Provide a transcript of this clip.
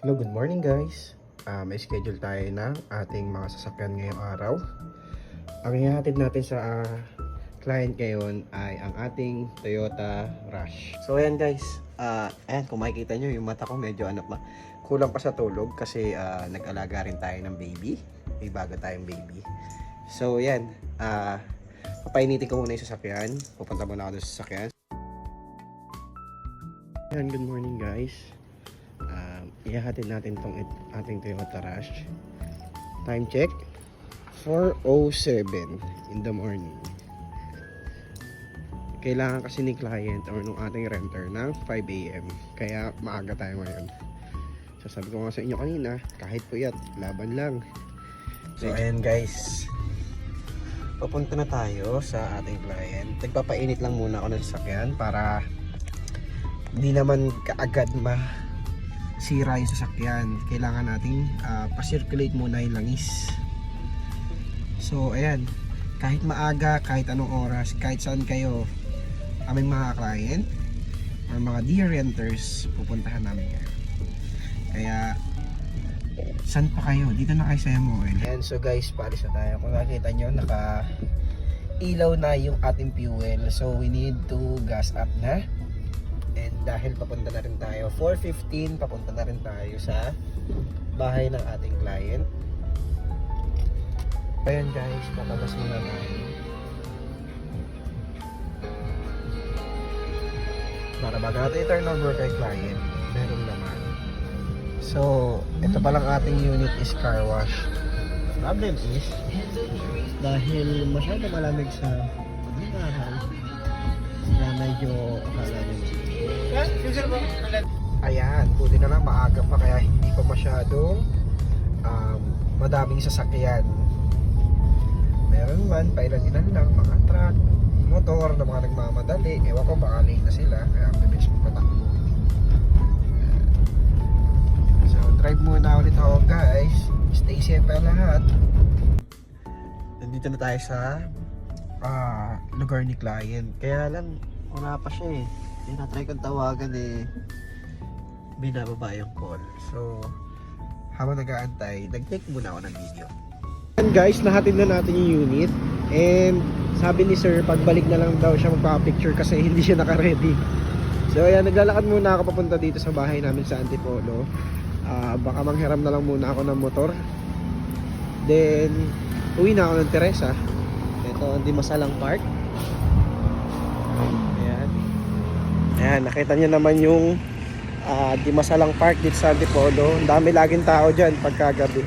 Hello, good morning guys. May schedule tayo ng ating mga sasakyan ngayong araw. Ang ihahatid natin sa client ngayon ay ang ating Toyota Rush. So ayan guys, ayan kung makikita nyo yung mata ko medyo kulang pa sa tulog kasi nag-alaga rin tayo ng baby. May bago tayong baby. So ayan, papainitin ko muna yung sasakyan. Pupunta muna ako sa sasakyan. Ayan, good morning guys. Ihahatid natin itong ating Toyota Rush. Time check 4:07 in the morning. Kailangan kasi ni client or nung ating renter ng 5 AM, kaya maaga tayo ngayon. So sabi ko nga sa inyo kanina, kahit puyat, laban lang. So ayan guys, papunta na tayo sa ating client. Nagpapainit lang muna ako ng sasakyan para hindi naman kaagad sira yung sasakyan. Kailangan nating pa-circulate muna yung langis. So ayan, kahit maaga, kahit anong oras, kahit saan kayo, aming mga client or mga dear renters, pupuntahan namin kayo. Kaya saan pa kayo? Dito na kayo sa MOL. Ayan, so guys, paalis na tayo. Kung nakita nyo, naka ilaw na yung ating fuel, so we need to gas up na. And dahil papunta na rin tayo 4:15, papunta na rin tayo sa bahay ng ating client. Ayan guys, papabas muna tayo para bago natin i-turn over kay client, meron naman. So ito palang ating unit is car wash. Problem is dahil masyado malamig sa araw, na medyo akala nyo ayan, buti na lang maaga pa kaya hindi pa masyadong madaming sasakyan. Meron man, pailan-ilan lang, mga truck, motor na mga nagmamadali. Ewan ko, baka late na sila kaya ang bibilis mo patakbo. So drive muna ulit ako guys. Stay safe pa lahat. Nandito na tayo sa lugar ni client. Kaya lang wala pa siya eh. Tinatry kong tawagan binababa yung call. So habang nag-aantay, nag-take muna ako ng video. And guys, nahatid na natin yung unit. And sabi ni sir, pagbalik na lang daw siya magpapicture kasi hindi siya naka-ready. So ayan, naglalakad muna ako papunta dito sa bahay namin sa Antipolo. Baka manghiram na lang muna ako ng motor. Then uwi na ako ng Teresa. Ito ang Dimasalang Park. Ayan, nakita nyo naman yung Dimasalang Park dito sa Antipolo. Ang dami laging tao dyan pagkagabi.